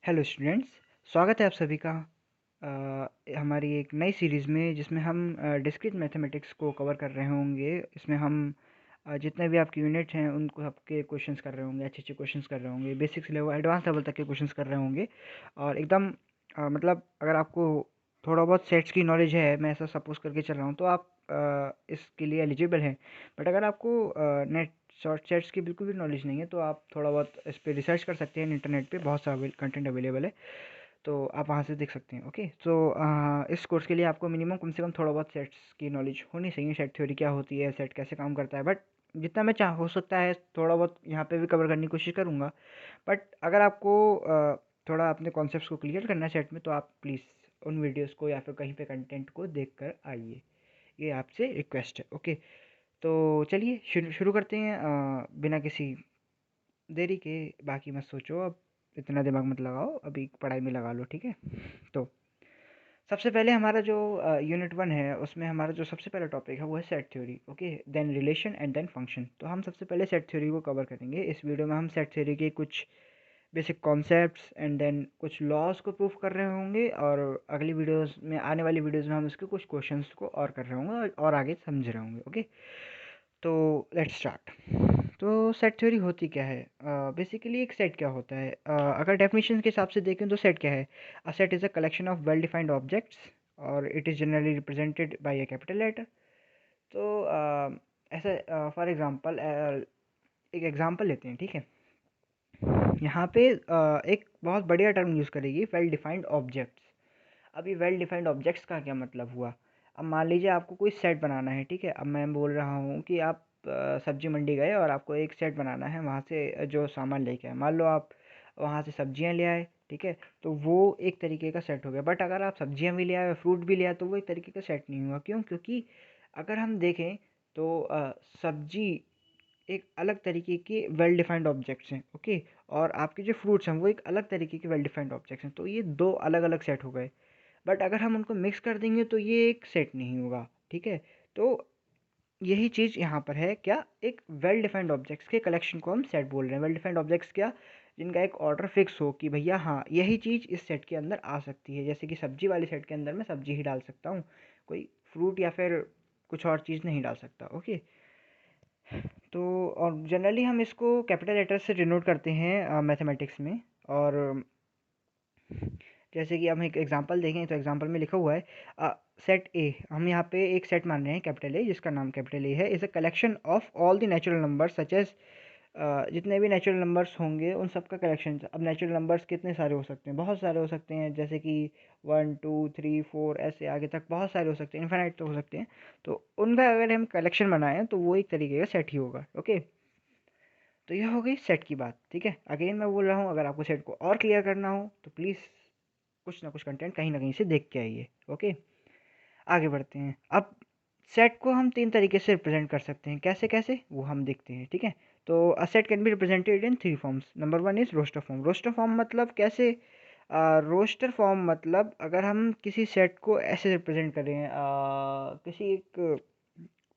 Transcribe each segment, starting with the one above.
Hello students, स्वागत है आप सभी का हमारी एक नई सीरीज़ में जिसमें हम डिस्क्रीट मैथमेटिक्स को कवर कर रहे होंगे। इसमें हम जितने भी आपके यूनिट हैं उनको आपके क्वेश्चंस कर रहे होंगे, अच्छे अच्छे क्वेश्चंस कर रहे होंगे, बेसिक से लेवल एडवांस लेवल तक के क्वेश्चंस कर रहे होंगे। और एकदम मतलब अगर आपको थोड़ा बहुत सेट्स की नॉलेज है, मैं ऐसा सपोज करके चल रहा हूँ, तो आप इसके लिए एलिजिबल हैं। बट अगर आपको नेट शॉर्ट सेट्स की बिल्कुल भी नॉलेज नहीं है तो आप थोड़ा बहुत इस पर रिसर्च कर सकते हैं। इंटरनेट पे बहुत सारा कंटेंट अवेलेबल है, तो आप वहाँ से देख सकते हैं। ओके, तो इस कोर्स के लिए आपको मिनिमम कम से कम थोड़ा बहुत सेट्स की नॉलेज होनी चाहिए। सेट थ्योरी क्या होती है, सेट कैसे काम करता है, बट जितना मैं चाह हो सकता है थोड़ा बहुत यहाँ पे भी कवर करने की कोशिश करूँगा। बट अगर आपको थोड़ा अपने कॉन्सेप्ट्स को क्लियर करना है सेट में, तो आप प्लीज़ उन वीडियोस को या फिर कहीं पे कंटेंट को देख कर आइए, ये आपसे रिक्वेस्ट है। ओके, तो चलिए शुरू शुरू करते हैं बिना किसी देरी के। बाकी मत सोचो, अब इतना दिमाग मत लगाओ, अभी पढ़ाई में लगा लो, ठीक है। तो सबसे पहले हमारा जो यूनिट 1 है, उसमें हमारा जो सबसे पहला टॉपिक है वो है set theory. Okay, then relation and then function. तो हम सबसे पहले सेट थ्योरी को कवर करेंगे। इस वीडियो में हम सेट थ्योरी के कुछ बेसिक कॉन्सेप्ट्स एंड देन कुछ लॉज को प्रूफ कर रहे होंगे, और अगली वीडियोस में, आने वाली वीडियोस में हम इसके कुछ क्वेश्चंस को और कर रहे होंगे और आगे समझ रहे होंगे। ओके, तो लेट्स स्टार्ट। तो सेट थ्योरी होती क्या है? बेसिकली एक सेट क्या होता है? अगर डेफिनेशन के हिसाब से देखें तो सेट क्या है? A set is a collection of well defined objects और it is generally represented by a capital letter. तो ऐसा फॉर एग्जांपल एक एग्जांपल लेते हैं, ठीक है। यहाँ पे एक बहुत बढ़िया टर्म यूज़ करेगी, वेल डिफाइंड ऑब्जेक्ट्स। अभी वेल डिफाइंड ऑब्जेक्ट्स का क्या मतलब हुआ? अब मान लीजिए आपको कोई सेट बनाना है, ठीक है। अब मैं बोल रहा हूँ कि आप सब्जी मंडी गए और आपको एक सेट बनाना है, वहाँ से जो सामान लेके आए। मान लो आप वहाँ से सब्जियाँ ले आए, ठीक है, तो वो एक तरीके का सेट हो गया। बट अगर आप सब्जियाँ भी ले आए, फ्रूट भी ले आए, तो वो एक तरीके का सेट नहीं हुआ। क्यों? क्योंकि अगर हम देखें तो सब्जी एक अलग तरीके के वेल डिफाइंड ऑब्जेक्ट्स हैं, ओके। और आपके जो फ्रूट्स हैं वो एक अलग तरीके के वेल डिफाइंड ऑब्जेक्ट्स हैं, तो ये दो अलग अलग सेट हो गए। बट अगर हम उनको मिक्स कर देंगे तो ये एक सेट नहीं होगा, ठीक है। तो यही चीज़ यहाँ पर है, क्या? एक वेल डिफाइंड ऑब्जेक्ट्स के कलेक्शन को हम सेट बोल रहे हैं। वेल डिफाइंड ऑब्जेक्ट्स क्या? जिनका एक ऑर्डर फिक्स हो कि भैया हाँ, यही चीज़ इस सेट के अंदर आ सकती है। जैसे कि सब्जी वाले सेट के अंदर मैं सब्जी ही डाल सकता हूँ, कोई फ्रूट या फिर कुछ और चीज़ नहीं डाल सकता। ओके, तो और जनरली हम इसको कैपिटल लेटर से डिनोट करते हैं मैथमेटिक्स में। और जैसे कि हम एक एग्जांपल देखें तो एग्जांपल में लिखा हुआ है सेट ए। हम यहाँ पे एक सेट मान रहे हैं कैपिटल ए, जिसका नाम कैपिटल ए है। Is a collection of all the natural numbers such as, जितने भी नेचुरल नंबर्स होंगे उन सब का कलेक्शन। अब नेचुरल नंबर्स कितने सारे हो सकते हैं? बहुत सारे हो सकते हैं, जैसे कि 1 2 3 4 ऐसे आगे तक बहुत सारे हो सकते हैं, इन्फिनाइट तो हो सकते हैं। तो उनका अगर हम कलेक्शन बनाएं तो वो एक तरीके का सेट ही होगा। ओके, तो यह हो गई सेट की बात, ठीक है। अगेन मैं बोल रहा हूँ, अगर आपको सेट को और क्लियर करना हो तो प्लीज़ कुछ ना कुछ कंटेंट कहीं ना कहीं से देख के आइए। ओके, आगे बढ़ते हैं। अब सेट को हम तीन तरीके से रिप्रेजेंट कर सकते हैं। कैसे कैसे वो हम देखते हैं, ठीक है। तो a set can be represented in three forms. Number one is roster form. Roster form मतलब कैसे? रोस्टर फॉर्म मतलब अगर हम किसी सेट को ऐसे रिप्रेजेंट करें, किसी एक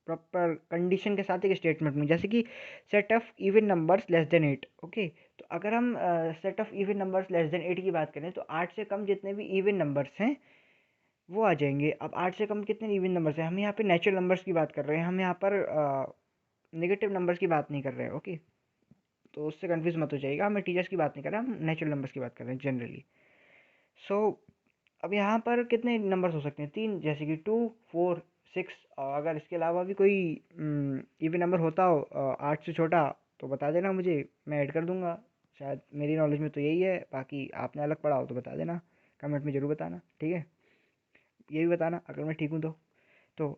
प्रॉपर कंडीशन के साथ एक स्टेटमेंट में, जैसे कि set of even numbers less then 8। Okay, तो अगर हम set of even numbers less then 8 की बात करें तो 8 से कम जितने भी इवन नंबर्स हैं वो आ जाएंगे। अब 8 से कम कितने इवन नंबर्स हैं? हम यहाँ पे नेचुरल नंबर्स की बात कर रहे हैं, हम यहाँ पर नेगेटिव नंबर्स की बात नहीं कर रहे हैं। ओके, तो उससे कंफ्यूज मत हो जाइएगा, हमें टीचर्स की बात नहीं कर रहे हैं, हम नेचुरल नंबर्स की बात कर रहे हैं जनरली। सो अब यहाँ पर कितने नंबर्स हो सकते हैं? तीन, जैसे कि 2 4 6। और अगर इसके अलावा भी कोई इवन नंबर होता हो 8 से छोटा, तो बता देना मुझे, मैं ऐड कर दूंगा। शायद मेरी नॉलेज में तो यही है, बाकी आपने अलग पढ़ा हो तो बता देना, कमेंट में ज़रूर बताना, ठीक है। ये भी बताना अगर मैं ठीक हूँ तो।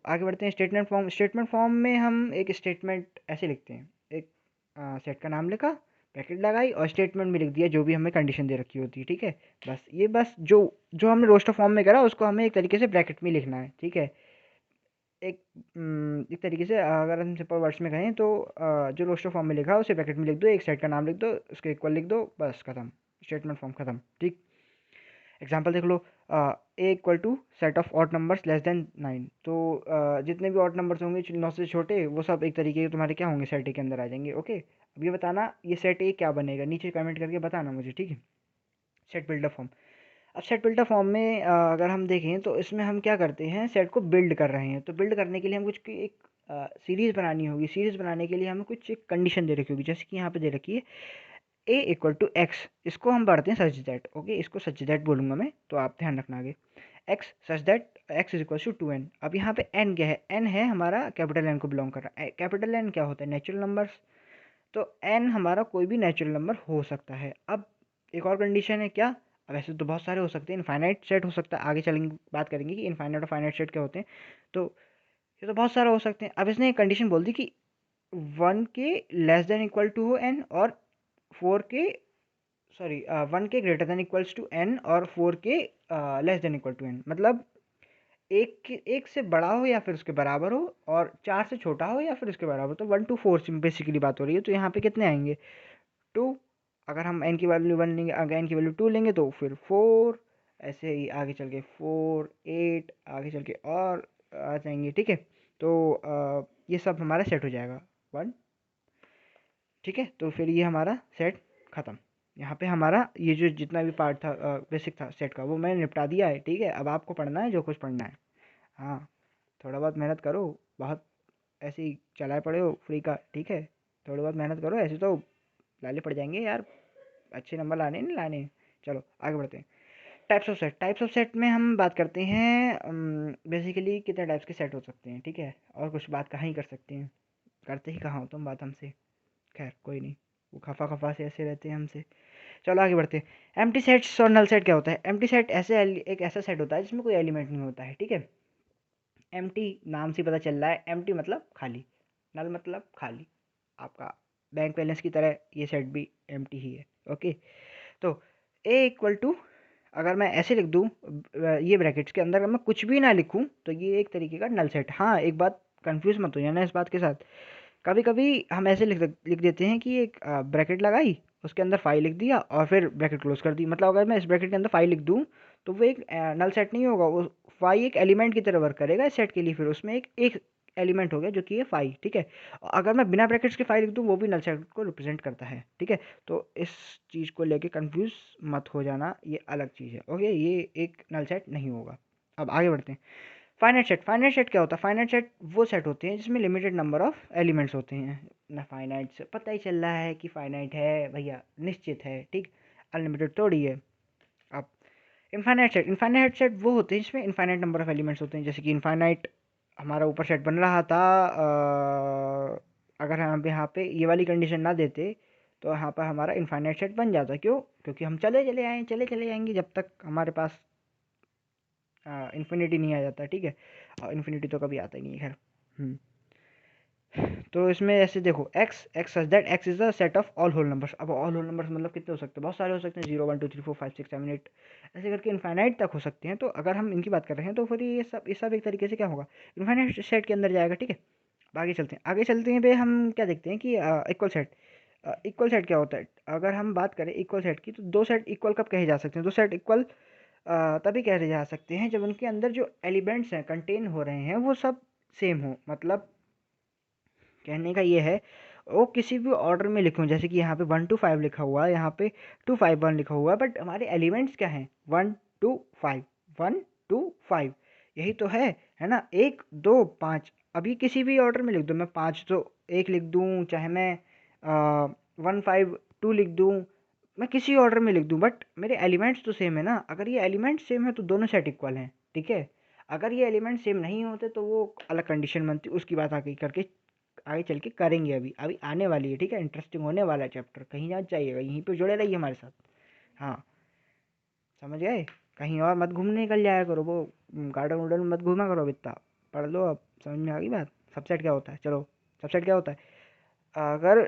आगे बढ़ते हैं स्टेटमेंट फॉर्म। स्टेटमेंट फॉर्म में हम एक स्टेटमेंट ऐसे लिखते हैं, एक सेट का नाम लिखा, ब्रैकेट लगाई और स्टेटमेंट में लिख दिया जो भी हमें कंडीशन दे रखी होती है, ठीक है। बस ये, बस जो जो हमने रोस्टर फॉर्म में करा उसको हमें एक तरीके से ब्रैकेट में लिखना है, ठीक है। एक एक तरीके से अगर हम सिंपल वर्ड्स में कहें तो जो रोस्टर फॉर्म में लिखा है उसे ब्रैकेट में लिख दो, एक सेट का नाम लिख दो, उसके इक्वल लिख दो, बस खत्म, स्टेटमेंट फॉर्म खत्म, ठीक। एग्जाम्पल देख लो, A equal to set of odd numbers less than 9। तो जितने भी ऑड नंबर्स होंगे 9 से छोटे, वो सब एक तरीके के तुम्हारे क्या होंगे, सेट ए के अंदर आ जाएंगे। ओके, अब ये बताना ये सेट ए क्या बनेगा, नीचे कमेंट करके बताना मुझे, ठीक है। Set builder form. अब सेट बिल्डर फॉर्म में अगर हम देखें तो इसमें हम क्या करते हैं, सेट को बिल्ड कर रहे हैं। तो बिल्ड करने के लिए हम कुछ एक सीरीज़ बनानी होगी। सीरीज़ बनाने के लिए हमें कुछ एक कंडीशन दे रखी होगी, जैसे कि यहाँ पे दे रखी है a इक्वल टू एक्स। इसको हम पढ़ते हैं सच दैट। ओके, इसको सच दैट बोलूँगा मैं, तो आप ध्यान रखना आगे। X such that X is equal to 2n। अब यहाँ पे n क्या है, n है हमारा कैपिटल N को बिलोंग कर रहा है। कैपिटल N क्या होता है, नेचुरल नंबर्स। तो n हमारा कोई भी नेचुरल नंबर हो सकता है। अब एक और कंडीशन है क्या, अब ऐसे तो बहुत सारे हो सकते हैं, इनफाइनाइट सेट हो सकता है, आगे चलेंगे बात करेंगे कि इनफाइनाइट और फाइनाइट सेट क्या होते हैं। तो ये तो बहुत सारे हो सकते हैं। अब इसने एक कंडीशन बोल दी कि 1 के लेस देन इक्वल टू हो n, और 4 के 1 के greater than equals to n, और 4 के less than equal to n। मतलब एक से बड़ा हो या फिर उसके बराबर हो, और 4 से छोटा हो या फिर उसके बराबर हो। तो 1 to 4 से बेसिकली बात हो रही है। तो यहाँ पे कितने आएंगे, 2। अगर हम n की वैल्यू 1 लेंगे, अगर n की वैल्यू 2 लेंगे तो फिर 4, ऐसे ही आगे चल के 4 8 आगे चल के और आ जाएंगे। ठीक है, तो ये सब हमारा सेट हो जाएगा 1। ठीक है, तो फिर ये हमारा सेट ख़त्म। यहाँ पे हमारा ये जो जितना भी पार्ट था बेसिक था सेट का, वो मैंने निपटा दिया है। ठीक है, अब आपको पढ़ना है जो कुछ पढ़ना है। हाँ, थोड़ा बहुत मेहनत करो, बहुत ऐसे ही चलाए पड़े हो फ्री का। ठीक है, थोड़ी बहुत मेहनत करो, ऐसे तो लाले पड़ जाएंगे यार, अच्छे नंबर लाने नहीं लाने। चलो आगे बढ़ते हैं। Types of set. Types of set में हम बात करते हैं बेसिकली कितने टाइप्स के सेट हो सकते हैं। ठीक है, और कुछ बात कहाँ ही कर सकते हैं, करते ही कहाँ हो तुम बात हमसे। खैर कोई नहीं, वो खफा खफा से ऐसे रहते हैं हमसे। चलो आगे बढ़ते हैं। एम्प्टी सेट्स और नल सेट क्या होता है। एम्प्टी सेट एक ऐसा सेट होता है जिसमें कोई एलिमेंट नहीं होता है। ठीक है, एम्प्टी नाम से पता चल रहा है, एम्प्टी मतलब खाली, नल मतलब खाली। आपका बैंक बैलेंस की तरह ये सेट भी एम्प्टी ही है। ओके, तो ए इक्वल टू, अगर मैं ऐसे लिख दूँ ये ब्रैकेट्स के अंदर, अगर मैं कुछ भी ना लिखूँ तो ये एक तरीके का नल सेट। हाँ, एक बात कंफ्यूज मत हो जाना इस बात के साथ। कभी कभी हम ऐसे लिख देते हैं कि एक ब्रैकेट लगाई, उसके अंदर फाइव लिख दिया और फिर ब्रैकेट क्लोज कर दी। मतलब अगर मैं इस ब्रैकेट के अंदर फाइव लिख दूँ तो वो एक नल सेट नहीं होगा, वो फाइव एक एलिमेंट की तरह वर्क करेगा इस सेट के लिए। फिर उसमें एक एलिमेंट हो गया जो कि है फाइव। ठीक है, अगर मैं बिना ब्रैकेट्स के फाइव लिख दूँ वो भी नल सेट को रिप्रेजेंट करता है। ठीक है, तो इस चीज़ को लेके कंफ्यूज मत हो जाना, ये अलग चीज़ है। ओके, ये एक नल सेट नहीं होगा। अब आगे बढ़ते हैं। Finite set. फाइनाइट सेट क्या होता है, फाइनाइट सेट वो सेट होते हैं जिसमें लिमिटेड नंबर ऑफ एलिमेंट्स होते हैं ना। फाइनाइट से पता ही चल रहा है कि फाइनाइट है भैया, निश्चित है। ठीक, अनलिमिटेड थोड़ी है। अब इनफाइनाइट सेट। इनफाइनाइट सेट वो होते हैं जिसमें इनफाइनाइट नंबर ऑफ एलिमेंट्स होते हैं। जैसे कि इनफाइनाइट हमारा ऊपर सेट बन रहा था, अगर हम यहाँ पे ये वाली कंडीशन ना देते तो यहाँ पर हमारा इनफाइनाइट सेट बन जाता। क्यों, क्योंकि हम चले चले आए, चले चले जाएंगे जब तक हमारे पास इन्फिनिटी नहीं आ जाता। ठीक है, और इन्फिनिटी तो कभी आता ही नहीं है। खैर, तो इसमें ऐसे देखो, X such that X is a set of all whole numbers. अब ऑल होल नंबर्स मतलब कितने हो सकते हैं, बहुत सारे हो सकते हैं, 0 1 2 3 4 5 6 7 8 ऐसे करके इनफाइनाइट तक हो सकते हैं। तो अगर हम इनकी बात कर रहे हैं तो फिर ये सब एक तरीके से क्या होगा, इनफाइनाइट सेट के अंदर जाएगा। ठीक है, अब आगे चलते हैं भाई, हम क्या देखते हैं कि इक्वल सेट। इक्वल सेट क्या होता है, अगर हम बात करें इक्वल सेट की, तो दो सेट इक्वल कब कहे जा सकते हैं, दो सेट इक्वल तभी कहे जा सकते हैं जब उनके अंदर जो एलिमेंट्स हैं कंटेन हो रहे हैं वो सब सेम हो। मतलब कहने का ये है, वो किसी भी ऑर्डर में लिखूं, जैसे कि यहाँ पे 1 to 5 लिखा हुआ है, यहाँ पे 2 5 1 लिखा हुआ है, बट हमारे एलिमेंट्स क्या हैं, 1 2 5 1 2 5, यही तो है ना। 1 2 5, अभी किसी भी ऑर्डर में लिख दूँ मैं, 5 तो 1 लिख दूँ, चाहे मैं 1 5 2 लिख दूँ, मैं किसी ऑर्डर में लिख दूँ, बट मेरे एलिमेंट्स तो सेम है ना। अगर ये एलिमेंट्स सेम है तो दोनों सेट इक्वल हैं। ठीक है, अगर ये एलिमेंट सेम नहीं होते तो वो अलग कंडीशन बनती, उसकी बात आगे करके आगे चल के करेंगे। अभी अभी आने वाली है। ठीक है, इंटरेस्टिंग होने वाला है चैप्टर, कहीं ना जाइएगा, यहीं पे जुड़े रहिए हमारे साथ। हाँ, समझ गए, कहीं और मत घूमने निकल जाया करो, वो गार्डन वार्डन में मत घूमा करो। अब इतना पढ़ लो, अब समझ में आ गई बात। सबसेट क्या होता है, चलो सबसेट क्या होता है। अगर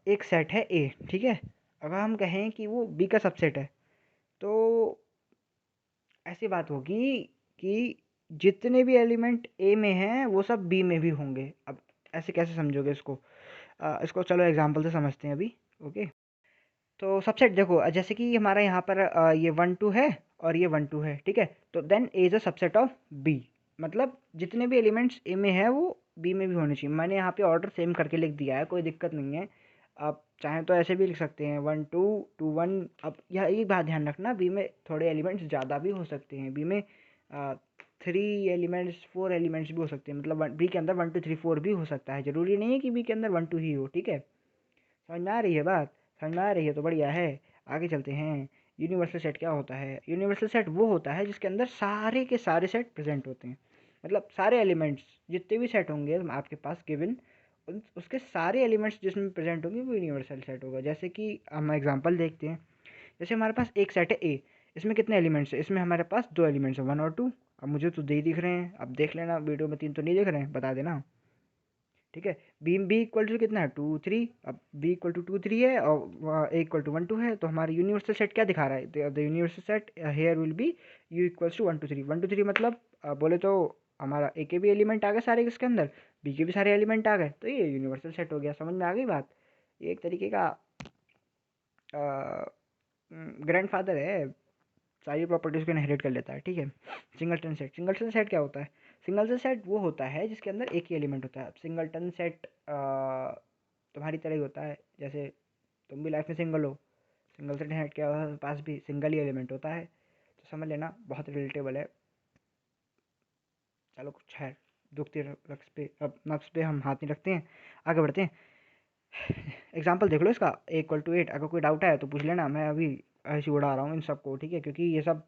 एक सेट है ए, ठीक है, अगर हम कहें कि वो बी का सबसेट है, तो ऐसी बात होगी कि जितने भी एलिमेंट ए में हैं वो सब बी में भी होंगे। अब ऐसे कैसे समझोगे इसको, इसको चलो एग्जांपल से समझते हैं अभी। ओके, तो सबसेट देखो, जैसे कि हमारा यहाँ पर ये 1 2 है और ये 1 2 है। ठीक है, तो then A is a subset of B. मतलब जितने भी एलिमेंट्स ए में है वो बी में भी होने चाहिए। मैंने यहाँ पे ऑर्डर सेम करके लिख दिया है, कोई दिक्कत नहीं है। आप चाहें तो ऐसे भी लिख सकते हैं 1 2 2 1। अब यह एक बात ध्यान रखना, बी में थोड़े एलिमेंट्स ज़्यादा भी हो सकते हैं। बी में 3 एलिमेंट्स 4 एलिमेंट्स भी हो सकते हैं, मतलब बी के अंदर 1 2 3 4 भी हो सकता है। ज़रूरी नहीं है कि बी के अंदर 1 2 ही हो। ठीक है, समझ में आ रही है बात? समझ में आ रही है तो बढ़िया है। आगे चलते हैं। यूनिवर्सल सेट क्या होता है? यूनिवर्सल सेट वो होता है जिसके अंदर सारे के सारे सेट प्रेजेंट होते हैं, मतलब सारे एलिमेंट्स जितने भी सेट होंगे आपके पास गिवन, उसके सारे एलिमेंट्स जिसमें प्रेजेंट होंगे वो यूनिवर्सल सेट होगा। जैसे कि हम एग्जांपल देखते हैं। जैसे हमारे पास एक सेट है ए, इसमें कितने एलिमेंट्स है? इसमें हमारे पास 2 एलिमेंट्स हैं, 1 और 2। अब मुझे तो 2 दिख रहे हैं, अब देख लेना वीडियो में 3 तो नहीं दिख रहे हैं, बता देना। ठीक है, बी इक्वल टू कितना है? 2 3। अब बी इक्वल टू 2 3 है और ए इक्वल टू 1 2 है, तो हमारा यूनिवर्सल सेट क्या दिखा रहा है? The universal set here will be U equals to 1 2 3। 1 2 3 मतलब बोले तो हमारा ए के भी एलिमेंट आ गए सारे इसके अंदर, बी के भी सारे एलिमेंट आ गए, तो ये यूनिवर्सल सेट हो गया। समझ में आ गई बात? ये एक तरीके का ग्रैंडफादर है, सारी प्रॉपर्टीज को इनहेरिट कर लेता है। ठीक है, सिंगलटन सेट। सिंगलटन सेट क्या होता है? सिंगलटन सेट वो होता है जिसके अंदर एक ही एलिमेंट होता है। अब सिंगलटन सेट तुम्हारी तरह ही होता है, जैसे तुम भी लाइफ में सिंगल हो, सिंगलटन सेट के पास भी सिंगल ही एलिमेंट होता है, तो समझ लेना बहुत रिलेटेबल है। चलो कुछ है, दुखती रक्स पे अब नफ्स पे हम हाथ नहीं रखते हैं, आगे बढ़ते हैं। एग्जाम्पल देख लो इसका, ए इक्वल टू 8। अगर कोई डाउट है तो पूछ लेना, मैं अभी ऐसे उड़ा रहा हूँ इन सबको। ठीक है, क्योंकि ये सब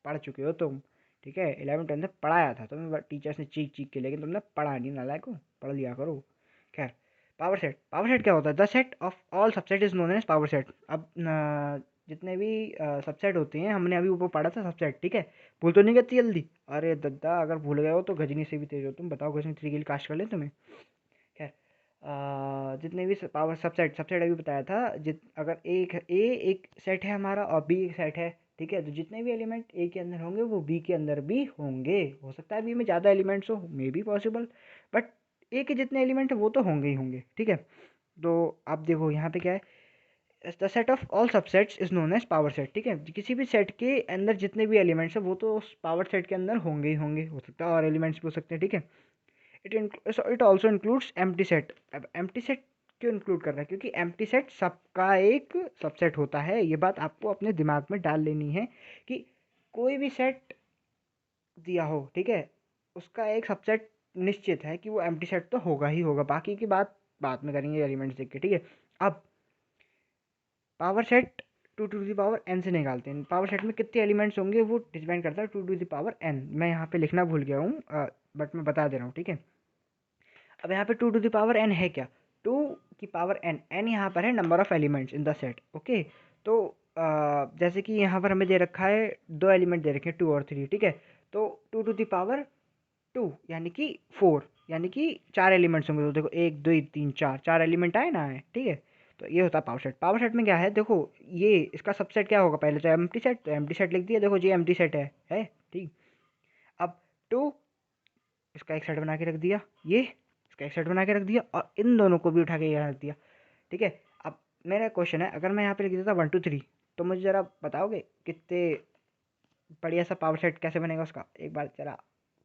पढ़ चुके हो तुम। ठीक है, 11th 10th में पढ़ाया था तुम्हें टीचर्स ने चीख चीख के, लेकिन तुमने पढ़ा नहीं, नालायक को पढ़ लिया करो। खैर, पावर सेट। पावर सेट क्या होता है? The set of all subset is known as power set. अब जितने भी सबसेट होते हैं, हमने अभी ऊपर पढ़ा था सबसेट। ठीक है, भूल तो नहीं करती जल्दी? अरे दद्दा, अगर भूल गए हो तो गजनी से भी तेज हो तुम। बताओ गजनी 3 के लिए कास्ट कर लें तुम्हें? खैर, जितने भी पावर सबसेट सबसेट अभी बताया था, जित अगर एक ए एक सेट है हमारा और बी एक सेट है, ठीक है, तो जितने भी एलिमेंट ए के अंदर होंगे वो बी के अंदर भी होंगे। हो सकता है बी में ज़्यादा एलिमेंट्स हो, मे बी पॉसिबल, बट ए के जितने एलिमेंट है वो तो होंगे ही होंगे। ठीक है, तो आप देखो यहाँ पे क्या है, the set of all subsets is known as power set. ठीक है, किसी भी सेट के अंदर जितने भी एलिमेंट्स है वो तो उस पावर सेट के अंदर होंगे ही होंगे। हो सकता है और एलिमेंट्स भी हो सकते हैं। ठीक है, it also includes empty set. अब एम्प्टी सेट क्यों इंक्लूड कर रहा है? क्योंकि एम्प्टी सेट सबका एक सबसेट होता है। ये बात आपको अपने दिमाग में डाल लेनी है कि कोई भी सेट दिया हो, ठीक है, उसका एक सबसेट निश्चित है कि वो एम्प्टी सेट तो होगा ही होगा। बाकी की बात बाद में करेंगे एलिमेंट्स देख के। ठीक है, अब power set 2 to the power n से निकालते हैं। पावर सेट में कितने एलिमेंट्स होंगे वो डिपेंड करता है 2 टू द पावर n। मैं यहाँ पे लिखना भूल गया हूँ, बट मैं बता दे रहा हूँ। ठीक है, अब यहाँ पे 2 टू द पावर n है क्या? 2 की पावर n, n यहाँ पर है number of elements in the set. Okay, तो जैसे कि यहाँ पर हमें दे रखा है 2 एलिमेंट दे रखे हैं 2 और 3। ठीक है, तो 2 टू द पावर 2 यानी कि 4, यानी कि 4 एलिमेंट्स होंगे। तो देखो 1 2 3 4, 4 एलिमेंट आए ना आए। ठीक है, तो ये होता है पावर सेट। पावर सेट में क्या है देखो, ये इसका सबसेट क्या होगा? पहले तो एम्प्टी सेट, तो एम्प्टी सेट लिख दिया। देखो जी एम्प्टी सेट है ठीक। अब 2 इसका एक सेट बना के रख दिया, ये इसका एक सेट बना के रख दिया, और इन दोनों को भी उठा के यहाँ रख दिया। ठीक है, अब मेरा क्वेश्चन है, अगर मैं यहाँ पे लिख देता 1 2 3, तो मुझे ज़रा बताओगे कितने बढ़िया सा पावर सेट कैसे बनेगा उसका? एक बार ज़रा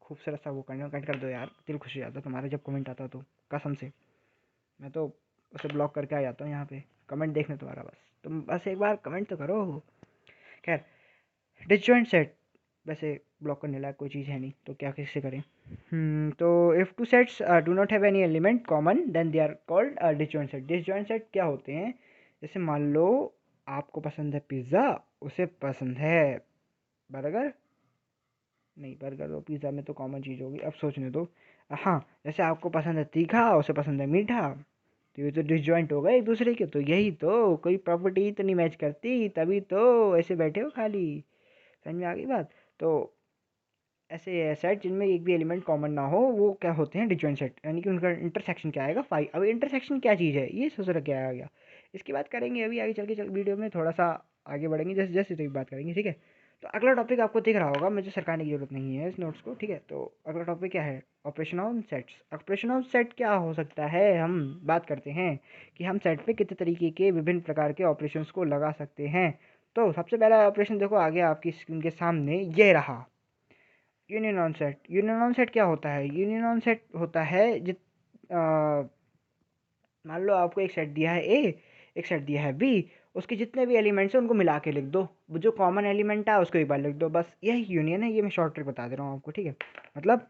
खूबसूरत सा वो कमेंट कर दो यार, दिल खुश हो जाता है तुम्हारा जब कमेंट आता तो, कसम से। मैं तो उसे ब्लॉक करके आ जाता हूँ यहाँ पे कमेंट देखने तुम्हारा। बस तुम बस एक बार कमेंट तो करो। खैर, डिसजॉइंट सेट वैसे ब्लॉक करने लायक कोई चीज़ है नहीं, तो क्या कैसे करें? तो if two sets do not have any element common then they are called disjoint set. Disjoint set क्या होते हैं? जैसे मान लो आपको पसंद है पिज़्ज़ा, उसे पसंद है बर्गर, नहीं बर्गर और पिज़्ज़ा में तो कॉमन चीज़ होगी, अब सोचने दो। हाँ, जैसे आपको पसंद है तीखा, उसे पसंद है मीठा, तो ये तो डिसजॉइंट हो गए एक दूसरे के। तो यही तो, कोई प्रॉपर्टी तो नहीं मैच करती, तभी तो ऐसे बैठे हो खाली। समझ में आ गई बात? तो ऐसे सेट जिनमें एक भी एलिमेंट कॉमन ना हो वो क्या होते हैं? Disjoint set. यानी कि उनका इंटरसेक्शन क्या आएगा? 5। अब इंटरसेक्शन क्या चीज़ है ये सोच रहा क्या आ गया, इसकी बात करेंगे अभी आगे चल के, वीडियो में थोड़ा सा आगे बढ़ेंगे जैसे जैसे तो बात करेंगे। ठीक है, तो अगला टॉपिक आपको दिख रहा होगा, मुझे सरकाने की जरूरत नहीं है इस नोट्स को। ठीक है, तो अगला टॉपिक क्या है? Operation on sets. Operation on set क्या हो सकता है? हम बात करते हैं कि हम सेट पे कितने तरीके के विभिन्न प्रकार के ऑपरेशंस को लगा सकते हैं। तो सबसे पहला ऑपरेशन देखो आगे आपकी स्क्रीन के सामने ये रहा, union on set. Union on set क्या होता है? यूनियन ऑन सेट होता है मान लो आपको एक सेट दिया है ए, एक सेट दिया है बी, उसके जितने भी एलिमेंट्स हैं उनको मिला के लिख दो, वो जो कॉमन एलिमेंट है उसको एक बार लिख दो, बस यही यूनियन है। ये मैं शॉर्ट ट्रिक बता दे रहा हूँ आपको, ठीक है। मतलब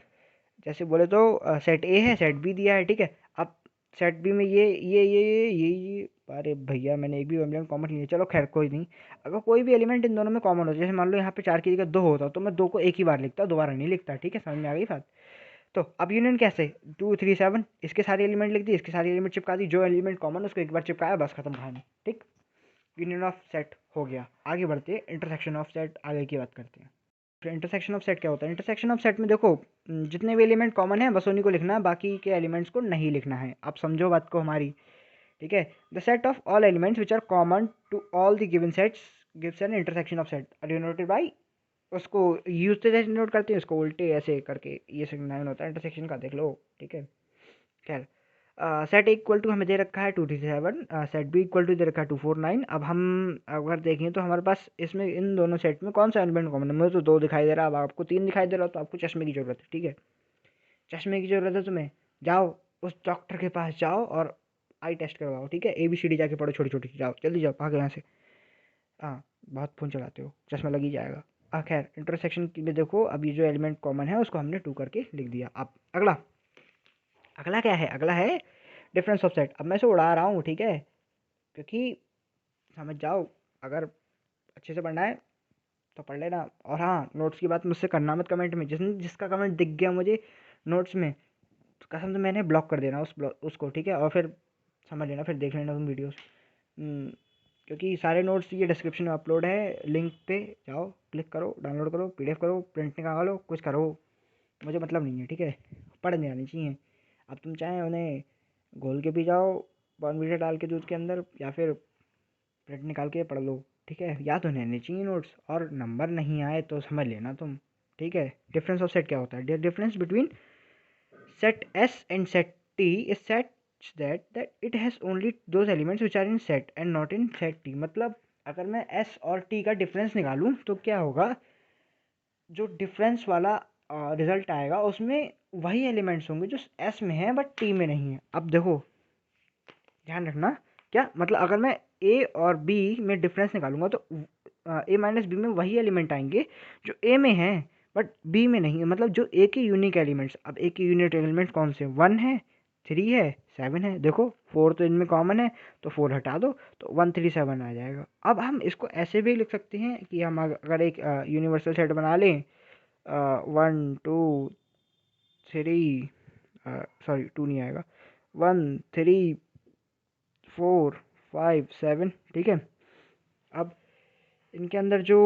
जैसे बोले तो सेट ए है, सेट बी दिया है, ठीक है। अब सेट बी में ये अरे भैया मैंने एक भी एलिमेंट कॉमन नहीं लिया, चलो खैर कोई नहीं। अगर कोई भी एलिमेंट इन दोनों में कॉमन हो, जैसे मान लो यहाँ पे 4 की जगह 2 होता तो मैं 2 को एक ही बार लिखता, दोबारा नहीं लिखता, ठीक है, समझ में आ गई बात। तो अब यूनियन कैसे, 2 3 7, इसके सारे एलिमेंट लिख दिए, इसके सारे एलिमेंट चिपका दी, जो एलिमेंट कॉमन उसको एक बार चिपकाया, बस खत्म कहानी, ठीक। यूनियन ऑफ सेट हो गया। आगे बढ़ते हैं, इंटरसेक्शन ऑफ सेट आगे की बात करते हैं। फिर इंटरसेक्शन ऑफ सेट क्या होता है? इंटरसेक्शन ऑफ सेट में देखो, जितने भी एलिमेंट कॉमन है बस उन्हीं को लिखना है, बाकी के एलिमेंट्स को नहीं लिखना है। आप समझो बात को हमारी, ठीक है। The set of all elements which are common to all the given sets gives an intersection of set, denoted by, उसको यूज से जैसे नोट करते हैं, उसको उल्टे ऐसे करके ये सिग्नल होता है इंटरसेक्शन का, देख लो, ठीक है। खैर, सेट इक्वल टू हमें दे रखा है 2 3 7, सेट बी इक्वल टू दे रखा है 2 4 9। अब हम अगर देखें तो हमारे पास इसमें इन दोनों सेट में कौन सा एलिमेंट कॉमन है? मुझे तो 2 दिखाई दे रहा है, अब आपको 3 दिखाई दे रहा हो तो आपको चश्मे की ज़रूरत है, ठीक है। चश्मे की ज़रूरत है तुम्हें, जाओ उस डॉक्टर के पास जाओ और आई टेस्ट करवाओ, ठीक है। ABCD जाके पढ़ो छोटी छोटी, जाओ जल्दी जाओ, भागो यहाँ से। हाँ, बहुत फ़ोन चलाते हो, चश्मा लग ही जाएगा। खैर, इंटरसेक्शन में देखो, अब ये जो एलिमेंट कॉमन है उसको हमने 2 करके लिख दिया। अब अगला, अगला क्या है? अगला है डिफरेंस ऑफ सेट। अब मैं इसे उड़ा रहा हूँ, ठीक है, क्योंकि समझ जाओ, अगर अच्छे से पढ़ना है तो पढ़ लेना। और हाँ, नोट्स की बात मुझसे करना मत कमेंट में, जिसका कमेंट दिख गया मुझे नोट्स में, तो कसम से मैंने ब्लॉक कर देना उसको, ठीक है। और फिर समझ लेना, फिर देख लेना तुम वीडियोस, क्योंकि सारे नोट्स ये डिस्क्रिप्शन में अपलोड है, लिंक पे जाओ, क्लिक करो, डाउनलोड करो, PDF करो, प्रिंट निकालो, कुछ करो, मुझे मतलब नहीं है, ठीक है। पढ़ नहीं आनी चाहिए। अब तुम चाहे उन्हें घोल के पी जाओ बॉर्नवीटा डाल के दूध के अंदर, या फिर प्रिंट निकाल के पढ़ लो, ठीक है। या तो रहने चाहिए नोट्स, और नंबर नहीं आए तो समझ लेना तुम, ठीक है। डिफरेंस ऑफ सेट क्या होता है? Difference between set S and set T is such that it has only those elements which are in set and not in set T। मतलब अगर मैं S और T का डिफरेंस निकालूं तो क्या होगा, जो डिफरेंस वाला रिजल्ट आएगा उसमें वही एलिमेंट्स होंगे जो S में है बट T में नहीं है। अब देखो, ध्यान रखना, क्या मतलब, अगर मैं A और B में डिफरेंस निकालूंगा तो A माइनस बी में वही एलिमेंट आएंगे जो A में है बट B में नहीं है। मतलब जो A के यूनिक एलिमेंट्स, अब A के यूनिक एलिमेंट कौन से? 1 है, 3 है, 7 है। देखो 4 तो इनमें कॉमन है, तो 4 हटा दो तो 1 3 7 आ जाएगा। अब हम इसको ऐसे भी लिख सकते हैं कि हम अगर एक यूनिवर्सल सेट बना लें, 1 2 3, सॉरी 2 नहीं आएगा, 1 3 4 5 7, ठीक है। अब इनके अंदर जो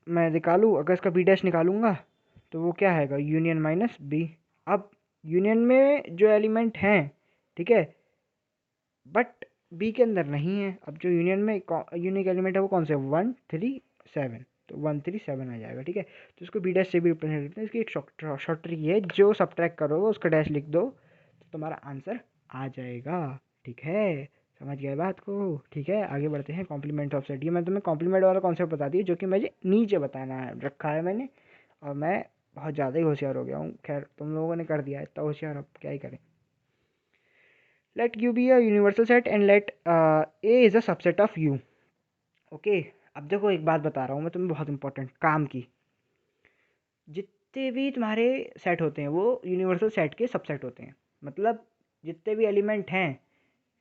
मैं निकालूँ, अगर इसका बी डैश निकालूंगा तो वो क्या आएगा? Union minus B. अब यूनियन में जो एलिमेंट हैं, ठीक है, बट बी के अंदर नहीं है। अब जो यूनियन में यूनिक एलिमेंट है वो कौन से? 1 3 7, तो 1 3 7 आ जाएगा, ठीक है। तो इसको बी डैश से भी रिप्रेजेंट करते हैं। इसकी एक शॉर्ट ट्रिक है, जो सब्ट्रैक्ट करोगे उसका डैश लिख दो तो तुम्हारा आंसर आ जाएगा, ठीक है। समझ गए बात को? ठीक है, आगे बढ़ते हैं। कॉम्प्लीमेंट ऑफ सेट, ये मैं तुम्हें कॉम्प्लीमेंट वाला कॉन्सेप्ट बता दिया, जो कि मुझे नीचे बताना है, रखा है मैंने, और मैं बहुत ज़्यादा ही होशियार हो गया हूँ। खैर, तुम लोगों ने कर दिया इतना होशियार, अब क्या ही करें। Let you be a universal set and let A is a subset of you. Okay, अब देखो एक बात बता रहा हूँ मैं तुम्हें, बहुत इंपॉर्टेंट काम की। जितने भी तुम्हारे सेट होते हैं वो यूनिवर्सल सेट के सबसेट होते हैं। मतलब जितने भी एलिमेंट हैं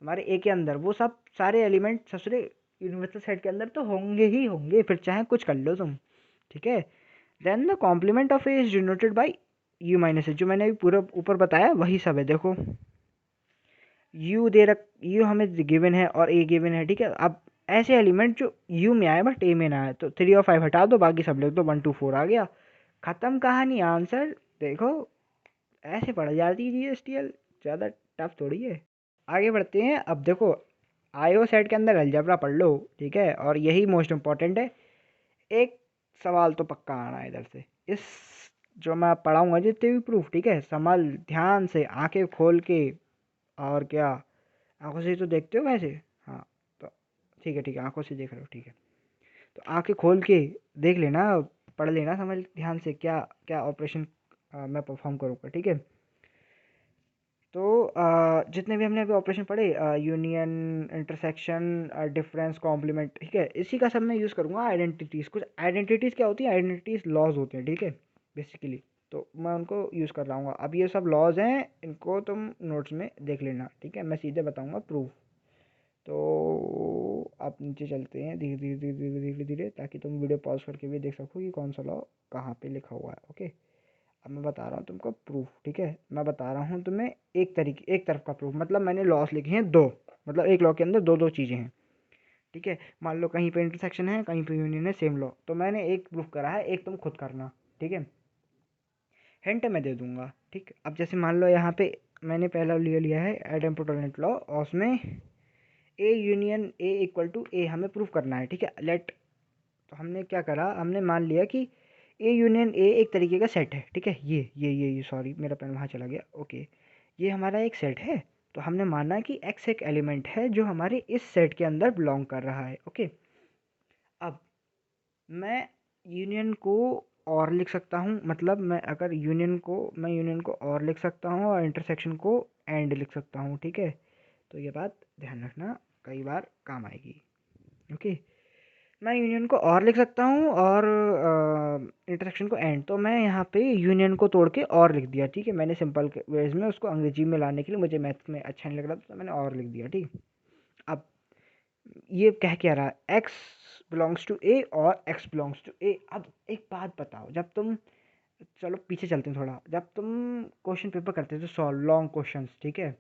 तुम्हारे ए के अंदर, वो सब सारे एलिमेंट सबसे यूनिवर्सल सेट के अंदर तो होंगे ही होंगे, फिर चाहे कुछ कर लो तुम, ठीक है। Then the complement of A is denoted by U minus A, जो मैंने अभी पूरा ऊपर बताया वही सब है। देखो यू हमें गिवन है और ए गिवन है, ठीक है। अब ऐसे एलिमेंट जो यू में आए बट ए में ना आए, तो 3 और 5 हटा दो, बाकी सब लिख दो, 1 2 4 आ गया, खत्म कहानी, आंसर। देखो ऐसे पढ़ जाती है GSTL, ज़्यादा टफ थोड़ी है। आगे बढ़ते हैं। अब देखो, आईओ सेट के अंदर अलजेब्रा पढ़ लो, ठीक है, और यही मोस्ट इम्पॉर्टेंट है। एक सवाल तो पक्का आना है इधर से, इस जो मैं पढ़ाऊँगा जितने भी प्रूफ, ठीक है, संभल ध्यान से, आंखें खोल के। और क्या, आंखों से तो देखते हो वैसे? हाँ, तो ठीक है, ठीक है, आंखों से देख रहे हो, ठीक है, तो आंखें खोल के देख लेना, पढ़ लेना, समझ ध्यान से क्या क्या ऑपरेशन मैं परफॉर्म करूँगा, ठीक है। तो जितने भी हमने अभी ऑपरेशन पढ़े, यूनियन, इंटरसेक्शन, डिफरेंस, कॉम्प्लीमेंट, ठीक है, इसी का सब मैं यूज़ करूँगा। आइडेंटिटीज़, कुछ आइडेंटिटीज़ क्या होती है, आइडेंटिटीज़ लॉज होते हैं, ठीक है, बेसिकली। तो मैं उनको यूज़ कर रहा हूँ। अब ये सब लॉज हैं, इनको तुम नोट्स में देख लेना, ठीक है। मैं सीधे बताऊँगा प्रूफ। तो आप नीचे चलते हैं धीरे धीरे धीरे धीरे धीरे धीरे, ताकि तुम वीडियो पॉज करके भी देख सको कि कौन सा लॉ कहाँ पे लिखा हुआ है। ओके, अब मैं बता रहा हूँ तुमको प्रूफ, ठीक है। मैं बता रहा हूँ तुम्हें एक तरफ का प्रूफ, मतलब मैंने लॉस लिखे हैं दो, मतलब एक लॉ के अंदर दो दो चीज़ें हैं, ठीक है। मान लो कहीं पे इंटरसेक्शन है, कहीं पे यूनियन है, सेम लॉ, तो मैंने एक प्रूफ करा है, एक तुम खुद करना, ठीक है। हिंट मैं दे दूंगा, ठीक। अब जैसे मान लो यहाँ पे मैंने पहला ले लिया है एडम्पोटोलेंट लॉ, और उसमें A union A equal to A हमें प्रूफ करना है, ठीक है। लेट, तो हमने क्या करा, हमने मान लिया कि ए यूनियन ए एक तरीके का सेट है, ठीक है। ये सॉरी मेरा पेन वहाँ चला गया। ओके, ये हमारा एक सेट है, तो हमने माना कि एक्स एक एलिमेंट है जो हमारे इस सेट के अंदर बिलोंग कर रहा है। ओके, अब मैं यूनियन को और लिख सकता हूँ, मतलब मैं यूनियन को और लिख सकता हूँ, और इंटरसेक्शन को एंड लिख सकता हूँ, ठीक है। तो ये बात ध्यान रखना, कई बार काम आएगी। ओके, मैं यूनियन को और लिख सकता हूँ, और इंटरसेक्शन को एंड। तो मैं यहाँ पे यूनियन को तोड़ के और लिख दिया, ठीक है। मैंने सिंपल वेज में उसको अंग्रेजी में लाने के लिए, मुझे मैथ्स में अच्छा नहीं लग रहा था, तो मैंने और लिख दिया, ठीक। अब ये कह क्या रहा है, एक्स बिलोंग्स टू ए और एक्स बिलोंग्स टू ए। अब एक बात बताओ, जब तुम, चलो पीछे चलते हैं थोड़ा, जब तुम क्वेश्चन पेपर करते थे सॉल्व लॉन्ग क्वेश्चंस, ठीक है,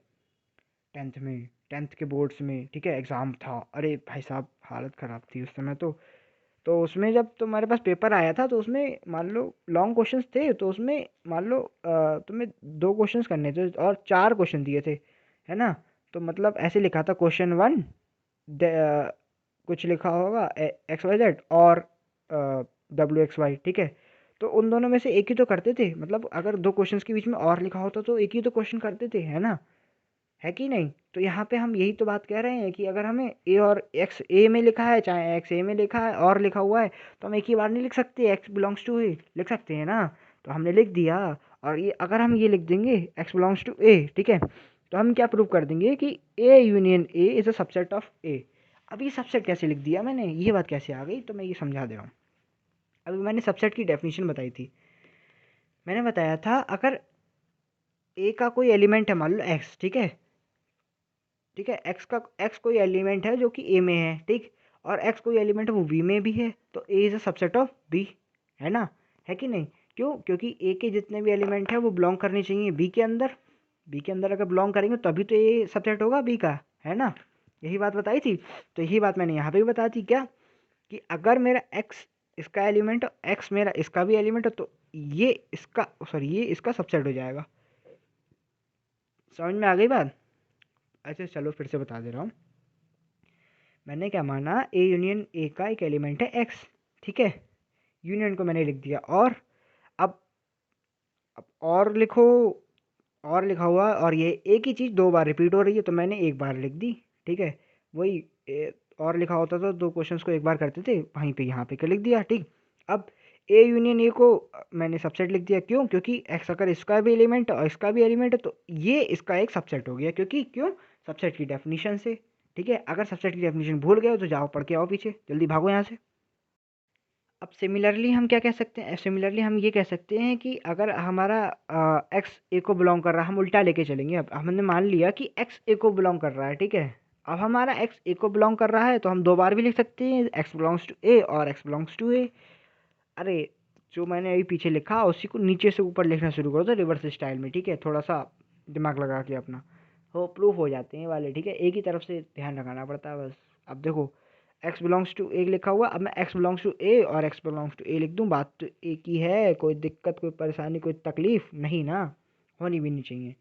टेंथ में, टेंथ के बोर्ड्स में, ठीक है, एग्ज़ाम था, अरे भाई साहब हालत ख़राब थी उस समय। तो उसमें जब तुम्हारे पास पेपर आया था, तो उसमें मान लो लॉन्ग क्वेश्चंस थे, तो उसमें मान लो तुम्हें दो क्वेश्चंस करने थे और चार क्वेश्चन दिए थे, है ना। तो मतलब ऐसे लिखा था क्वेश्चन वन, कुछ लिखा होगा एक्स वाई जेड और डब्ल्यू एक्स वाई, ठीक है। तो उन दोनों में से एक ही तो करते थे, मतलब अगर दो क्वेश्चंस के बीच में और लिखा होता तो एक ही तो क्वेश्चन करते थे, है ना, है कि नहीं। तो यहाँ पे हम यही तो बात कह रहे हैं कि अगर हमें ए और एक्स ए में लिखा है, चाहे एक्स ए में लिखा है और लिखा हुआ है, तो हम एक ही बार नहीं लिख सकते, एक्स बिलोंग्स टू ए लिख सकते हैं ना। तो हमने लिख दिया, और ये अगर हम ये लिख देंगे एक्स बिलोंग्स टू ए, ठीक है, तो हम क्या प्रूव कर देंगे कि A union A is a subset of A. अब ये सबसेट कैसे लिख दिया मैंने, ये बात कैसे आ गई, तो मैं ये समझा दे रहा हूँ। अभी मैंने सबसेट की डेफिनेशन बताई थी, मैंने बताया था अगर ए का कोई एलिमेंट है, मान लो एक्स, ठीक है, ठीक है, एक्स कोई एलिमेंट है जो कि ए में है, ठीक, और एक्स कोई एलिमेंट है वो बी में भी है, तो A is a subset of B, है ना, है कि नहीं। क्यों, क्योंकि ए के जितने भी एलिमेंट है वो बिलोंग करने चाहिए बी के अंदर, बी के अंदर अगर बिलोंग करेंगे तभी तो ए सबसेट होगा बी का, है ना। यही बात बताई थी, तो यही बात मैंने यहाँ पे भी बताई थी, क्या, कि अगर मेरा एक्स इसका एलिमेंट है, एक्स मेरा इसका भी एलिमेंट है, तो ये इसका, सॉरी, ये इसका सबसेट हो जाएगा। समझ में आ गई बात। अच्छा चलो फिर से बता दे रहा हूँ। मैंने क्या माना, ए यूनियन ए का एक एलिमेंट है एक्स, ठीक है, यूनियन को मैंने लिख दिया, और अब और लिखो, और लिखा हुआ, और ये एक ही चीज़ दो बार रिपीट हो रही है, तो मैंने एक बार लिख दी, ठीक है। वही और लिखा होता तो दो क्वेश्चंस को एक बार करते थे, वहीं पे यहाँ पे कर लिख दिया, ठीक। अब ए यूनियन ए को मैंने सबसेट लिख दिया, क्यों, क्योंकि एक्स अगर इसका भी एलिमेंट है और इसका भी एलिमेंट है, तो ये इसका एक सबसेट हो गया, क्योंकि क्यों, सबसेट की डेफिनेशन से, ठीक है। अगर सबसेट की डेफिनेशन भूल गए हो तो जाओ पढ़ के आओ पीछे, जल्दी भागो यहाँ से। अब सिमिलरली हम क्या कह सकते हैं, सिमिलरली हम ये कह सकते हैं कि अगर हमारा एक्स ए को बिलोंग कर रहा है, हम उल्टा लेके चलेंगे। अब हमने मान लिया कि एक्स ए को बिलोंग कर रहा है, ठीक है। अब हमारा एक्स ए को बिलोंग कर रहा है, तो हम दो बार भी लिख सकते हैं, एक्स बिलोंग्स टू ए और एक्स बिलोंग्स टू ए। अरे, जो मैंने अभी पीछे लिखा उसी को नीचे से ऊपर लिखना शुरू करो, तो रिवर्स स्टाइल में, ठीक है, थोड़ा सा दिमाग लगा के अपना, हो प्रूफ हो जाते हैं वाले, ठीक है। एक ही तरफ से ध्यान लगाना पड़ता है बस। अब देखो, एक्स बिलोंग्स टू ए लिखा हुआ, अब मैं एक्स बिलोंग्स टू ए और एक्स बिलोंग्स टू ए लिख दूं, बात तो एक ही है, कोई दिक्कत, कोई परेशानी, कोई तकलीफ नहीं ना, होनी भी नहीं चाहिए।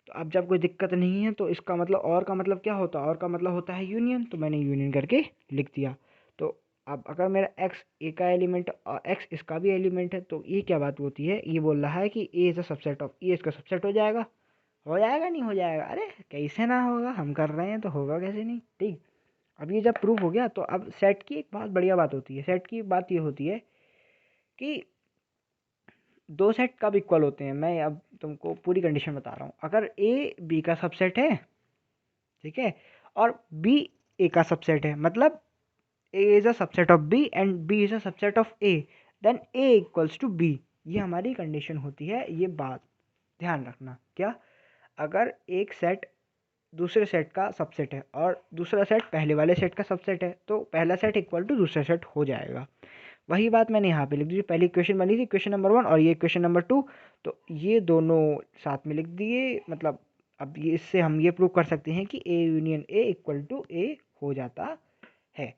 तो अब जब कोई दिक्कत नहीं है, तो इसका मतलब, और का मतलब क्या होता है, और का मतलब होता है यूनियन, तो मैंने यूनियन करके लिख दिया। तो अब अगर मेरा एक्स ए का एलिमेंट और एक्स इसका भी एलिमेंट है, तो ये क्या बात होती है, ये बोल रहा है कि A is a subset of A, इसका सबसेट हो जाएगा। हो जाएगा, नहीं हो जाएगा, अरे कैसे ना होगा, हम कर रहे हैं तो होगा कैसे नहीं, ठीक। अब ये जब प्रूफ हो गया, तो अब सेट की एक बहुत बढ़िया बात होती है, सेट की बात ये होती है कि दो सेट कब इक्वल होते हैं, मैं अब तुमको पूरी कंडीशन बता रहा हूँ। अगर ए बी का सबसेट है, ठीक है, और बी ए का सबसेट है, मतलब A is a subset of B and B is a subset of A, then A equals to B. ये हमारी कंडीशन होती है। ये बात ध्यान रखना। क्या? अगर एक सेट दूसरे सेट का सबसेट है और दूसरा सेट पहले वाले सेट का सबसेट है, तो पहला सेट इक्वल टू दूसरा सेट हो जाएगा। वही बात मैंने यहाँ पे लिख दी। पहली इक्वेशन बनी थी इक्वेशन नंबर 1 और ये इक्वेशन नंबर 2, तो ये दोनों साथ में लिख दिए। मतलब अब ये इससे हम ये प्रूव कर सकते हैं कि A union A equal to A हो जाता है।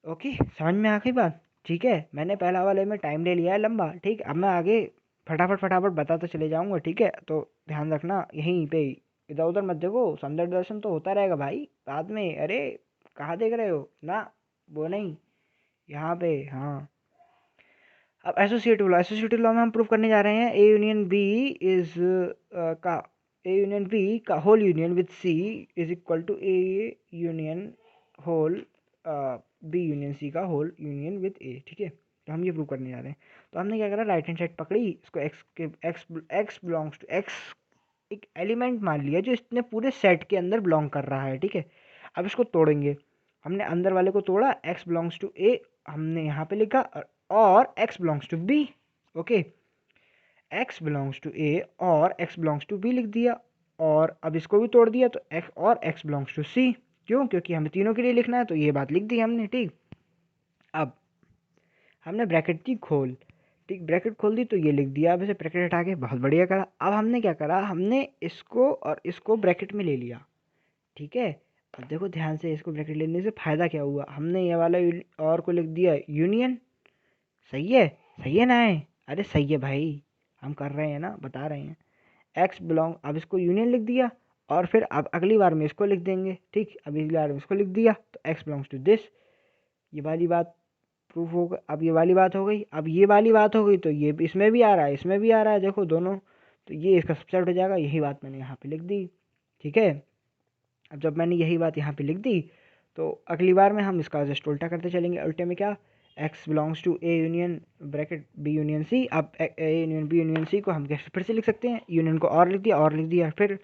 ओके, समझ में आ गई बात? ठीक है, मैंने पहला वाले में टाइम ले लिया है लंबा। ठीक, अब मैं आगे फटाफट फटाफट बताते चले जाऊंगा। ठीक है, तो ध्यान रखना यहीं पे, इधर उधर मत देखो। सौंदर्य दर्शन तो होता रहेगा भाई बाद में। अरे कहाँ देख रहे हो ना, वो नहीं, यहाँ पे। हाँ, अब एसोसिएटिव लॉ में हम प्रूव करने जा रहे हैं ए यूनियन बी इज का ए यूनियन बी का whole union with C is equal to A union whole B union C का होल यूनियन विद ए। ठीक है, तो हम ये प्रूव करने जा रहे हैं। तो हमने क्या करा, राइट हैंड साइड पकड़ी, इसको एक्स के एक्स बिलोंग्स टू एक्स एक एलिमेंट मान लिया जो इसने पूरे सेट के अंदर बिलोंग कर रहा है। ठीक है, अब इसको तोड़ेंगे। हमने अंदर वाले को तोड़ा, एक्स बिलोंग्स टू ए हमने यहाँ पे लिखा, और x belongs to b। Okay, x belongs to a और x बिलोंग्स टू b लिख दिया, और अब इसको भी तोड़ दिया तो x और x बिलोंग्स टू c। क्यों? क्योंकि हमें तीनों के लिए लिखना है, तो ये बात लिख दी हमने। ठीक, अब हमने ब्रैकेट की खोल, ठीक, ब्रैकेट खोल दी तो ये लिख दिया। अब इसे ब्रैकेट हटा के बहुत बढ़िया करा। अब हमने क्या करा, हमने इसको और इसको ब्रैकेट में ले लिया। ठीक है, अब देखो ध्यान से, इसको ब्रैकेट लेने से फायदा क्या हुआ, हमने ये वाला और को लिख दिया यूनियन। सही है? सही है ना? है? अरे सही है भाई, हम कर रहे हैं ना, बता रहे हैं। एक्स बिलोंग, अब इसको यूनियन लिख दिया, और फिर अब अगली बार में इसको लिख देंगे। ठीक, अब अगली बार में इसको लिख दिया तो एक्स बिलोंग्स टू दिस। ये वाली बात प्रूफ हो गई। अब ये वाली बात हो गई, अब ये वाली बात हो गई, तो ये इसमें भी आ रहा है, इसमें भी आ रहा है, देखो दोनों, तो ये इसका सबसेट हो जाएगा। यही बात मैंने यहाँ पे लिख दी। ठीक है, अब जब मैंने यही बात यहाँ पे लिख दी, तो अगली बार में हम इसका जस्ट उल्टा करते चलेंगे। उल्टे में क्या, x belongs to A union bracket B union C. अब A union B union C को हम कैसे फिर से लिख सकते हैं, यूनियन को और लिख दिया, और लिख दिया, फिर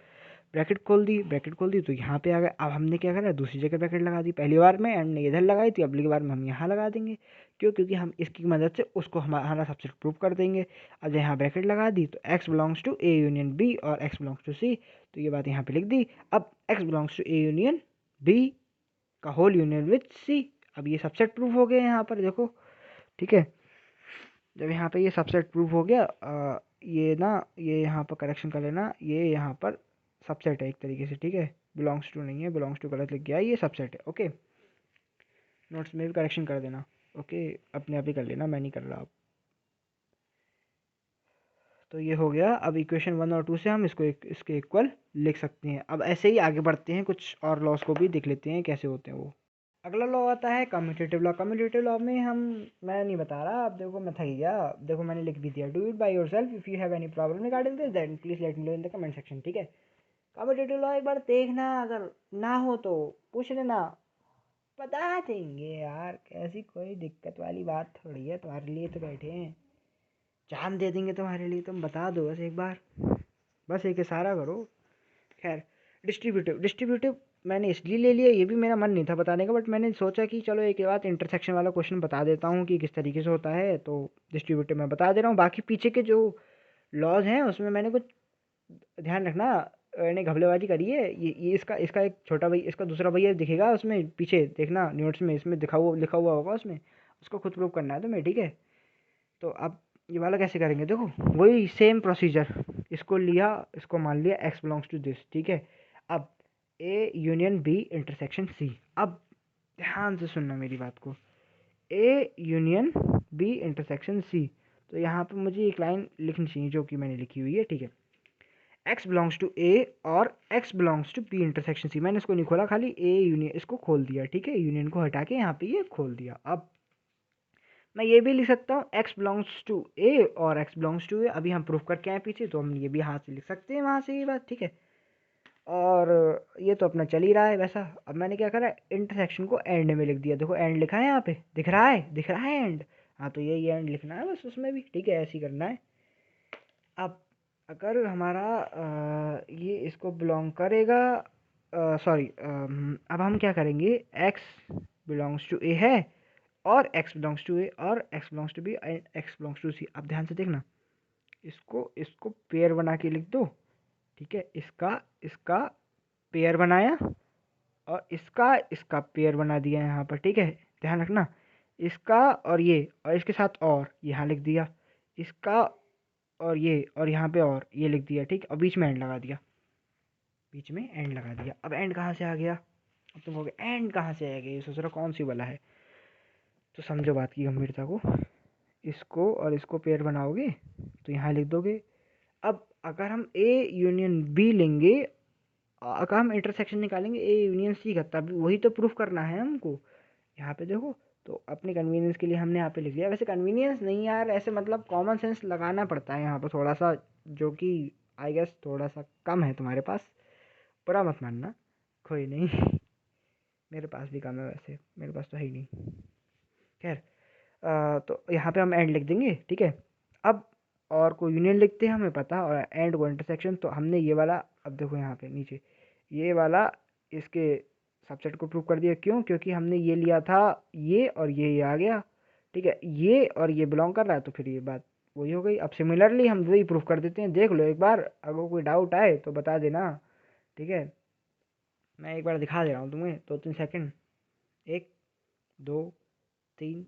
ब्रैकेट खोल दी, ब्रैकेट खोल दी, तो यहाँ पे आ गया। अब हमने क्या करा, दूसरी जगह ब्रैकेट लगा दी। पहली बार में एंड ने इधर लगाई थी, अगली बार में हम यहाँ लगा देंगे। क्यों? क्योंकि हम इसकी मदद से उसको हमारा सबसेट प्रूव कर देंगे। अब यहाँ ब्रैकेट लगा दी तो x belongs to A union B और x बिलोंग्स टू सी, तो ये बात यहाँ पे लिख दी। अब x belongs to A union B का होल यूनियन विथ सी। अब ये सबसेट प्रूफ हो गया यहाँ पर, देखो। ठीक है, जब यहाँ पे ये सबसेट प्रूफ हो गया, ये ना, ये यहाँ पर करेक्शन कर लेना, ये यहाँ पर सबसेट है एक तरीके से। ठीक है, बिलोंग्स टू नहीं है, बिलोंग्स टू गलत लिख गया, ये सबसेट है। ओके, नोट्स में भी करेक्शन कर देना। ओके, अपने आप ही कर लेना, मैं नहीं कर रहा अब। तो ये हो गया। अब इक्वेशन 1 और 2 से हम इसको इसके इक्वल लिख सकते हैं। अब ऐसे ही आगे बढ़ते हैं, कुछ और लॉस को भी देख लेते हैं कैसे होते हैं वो। अगला लॉ आता है कम्यूटेटिव लॉ। कम्यूटेटिव लॉ में हम, मैं नहीं बता रहा, अब देखो मैं थक गया। देखो मैंने लिख भी दिया, do it by yourself. If you have any problem regarding this then please let me know in the comment section. ठीक है, कम्यूटेटिव लॉ एक बार देखना, अगर ना हो तो पूछ लेना, बता देंगे यार। कैसी कोई दिक्कत वाली बात थोड़ी है, तुम्हारे लिए तो बैठे हैं, जान दे देंगे तुम्हारे लिए। तुम बता दो बस एक बार, बस एक इशारा करो। खैर, डिस्ट्रीब्यूटिव, डिस्ट्रीब्यूटिव मैंने इसलिए ले लिया, ये भी मेरा मन नहीं था बताने का, बट मैंने सोचा कि चलो एक बात इंटरसेक्शन वाला क्वेश्चन बता देता हूँ कि किस तरीके से होता है, तो डिस्ट्रीब्यूटिव मैं बता दे रहा हूँ। बाकी पीछे के जो लॉज हैं उसमें मैंने कुछ ध्यान रखना, मैंने घबलेबाजी करी है। ये इसका इसका एक छोटा भाई, इसका दूसरा भैया दिखेगा उसमें, पीछे देखना नोट्स में, इसमें लिखा हुआ होगा उसमें, उसको खुद प्रूव करना है तुम्हें। ठीक है, तो अब ये वाला कैसे करेंगे, देखो वही सेम प्रोसीजर। इसको लिया, इसको मान लिया x बिलोंग्स टू दिस। ठीक है, अब A union B intersection C. अब ध्यान से सुनना मेरी बात को, A union B intersection C, तो यहाँ पे मुझे एक लाइन लिखनी चाहिए जो कि मैंने लिखी हुई है। ठीक है, x बिलोंग्स टू ए और x belongs to B intersection C. मैंने इसको नहीं खोला, खाली ए यूनियन इसको खोल दिया। ठीक है, यूनियन को हटा के यहाँ पे ये खोल दिया। अब मैं ये भी लिख सकता हूँ x बिलोंग्स टू ए और x बिलोंग्स टू ए। अभी हम प्रूफ करके आए पीछे, तो हम ये भी हाथ से लिख सकते हैं वहाँ से ये बात। ठीक है, और ये तो अपना चल ही रहा है वैसा। अब मैंने क्या करा, इंटरसेक्शन को एंड में लिख दिया। देखो एंड लिखा है यहाँ पे, दिख रहा है, दिख रहा है एंड। हाँ, तो ये एंड लिखना है बस उसमें भी। ठीक है, ऐसे ही करना है। अब अगर हमारा ये इसको बिलोंग करेगा, सॉरी, अब हम क्या करेंगे, x बिलोंग्स टू ए है और x बिलोंग्स टू ए और x belongs to B and x belongs to C. अब ध्यान से देखना, इसको इसको पेयर बना के लिख दो, ठीक है। इसका इसका पेयर बनाया और इसका इसका पेयर बना दिया यहाँ पर, ठीक है। ध्यान रखना, इसका और ये और इसके साथ और यहाँ लिख दिया, इसका और ये और यहाँ पे और ये लिख दिया, ठीक। और बीच में एंड लगा दिया, बीच में एंड लगा दिया। अब एंड कहाँ से आ गया, अब तुम कहोगे एंड कहाँ से आ गया, ये सोच रहा कौन सी वाला है। तो समझो बात की गंभीरता को, इसको और इसको पेयर बनाओगे तो यहाँ लिख दोगे। अब अगर हम ए यूनियन बी लेंगे, अगर हम इंटरसेक्शन निकालेंगे ए यूनियन सी का, तब वही तो प्रूफ करना है हमको। यहाँ पे देखो, तो अपने कन्वीनियंस के लिए हमने यहाँ पे लिख दिया। वैसे कन्वीनियंस नहीं यार, ऐसे मतलब कॉमन सेंस लगाना पड़ता है यहाँ पर थोड़ा सा, जो कि आई गेस थोड़ा सा कम है तुम्हारे पास, बुरा मत मानना, कोई नहीं। मेरे पास भी कम है, वैसे मेरे पास तो है ही नहीं। खैर, तो यहाँ पे हम एंड लिख देंगे, ठीक है। अब और को यूनियन लिखते हैं, हमें पता, और एंड को इंटरसेक्शन। तो हमने ये वाला, अब देखो यहाँ पे नीचे ये वाला इसके सबसेट को प्रूव कर दिया। क्यों? क्योंकि हमने ये लिया था ये और ये आ गया, ठीक है। ये और ये बिलोंग कर रहा है, तो फिर ये बात वही हो गई। अब सिमिलरली हम वही प्रूफ कर देते हैं, देख लो एक बार, अगर कोई डाउट आए तो बता देना, ठीक है। मैं एक बार दिखा दे रहा हूँ तुम्हें, 2-3 सेकंड। 1 2 3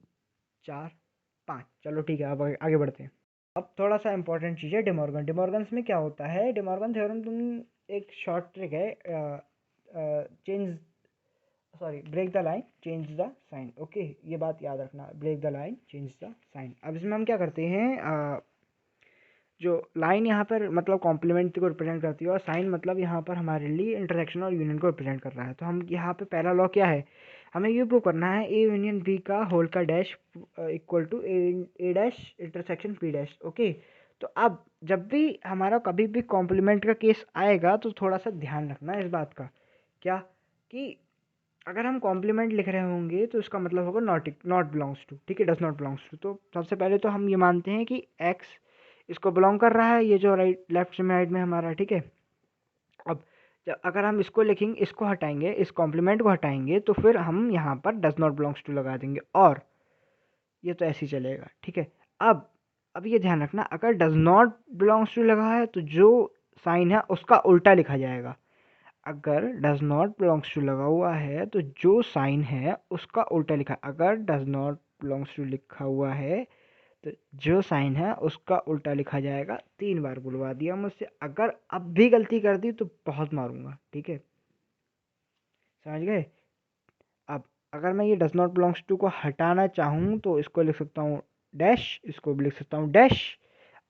4 5, चलो ठीक है, अब आगे बढ़ते हैं। अब थोड़ा सा इंपॉर्टेंट चीज़ है डिमॉर्गन। डिमॉर्गन्स में क्या होता है, डिमॉर्गन थ्योरम तुम एक शॉर्ट ट्रिक है, change, sorry, break the line change the sign, okay. ये बात याद रखना, break the line change the sign. अब इसमें हम क्या करते हैं, जो लाइन यहाँ पर मतलब कॉम्प्लीमेंट को रिप्रेजेंट करती है, और साइन मतलब यहाँ पर हमारे लिए इंटरसेक्शन और यूनियन को रिप्रेजेंट कर रहा है। तो हम यहाँ पे पहला लॉ क्या है, हमें ये प्रूव करना है ए यूनियन बी का होल का dash equal to A dash intersection B dash, okay. तो अब जब भी हमारा कभी भी कॉम्प्लीमेंट का केस आएगा तो थोड़ा सा ध्यान रखना इस बात का, क्या कि अगर हम कॉम्प्लीमेंट लिख रहे होंगे तो इसका मतलब होगा नॉट बिलोंग्स टू, ठीक है, डज नॉट बिलोंग्स टू। तो सबसे पहले तो हम ये मानते हैं कि एक्स इसको बिलोंग कर रहा है, ये जो राइट लेफ्ट में राइट में हमारा, ठीक है। अब अगर हम इसको लिखेंगे, इसको हटाएंगे, इस कॉम्प्लीमेंट को हटाएंगे, तो फिर हम यहाँ पर डज नॉट बिलोंग्स टू लगा देंगे, और ये तो ऐसे ही चलेगा, ठीक है। अब ये ध्यान रखना, अगर डज नॉट बिलोंग्स टू लगा है तो जो साइन है उसका उल्टा लिखा जाएगा। अगर डज नॉट बिलोंग्स टू लगा हुआ है तो जो साइन है उसका उल्टा लिखा, अगर डज नॉट बिलोंग्स टू लिखा हुआ है तो जो साइन है उसका उल्टा लिखा जाएगा। 3 बार बुलवा दिया मुझसे, अगर अब भी गलती कर दी तो बहुत मारूंगा, ठीक है, समझ गए। अब अगर मैं ये डज नॉट बिलोंग्स टू को हटाना चाहूँ तो इसको लिख सकता हूँ डैश, इसको भी लिख सकता हूँ डैश।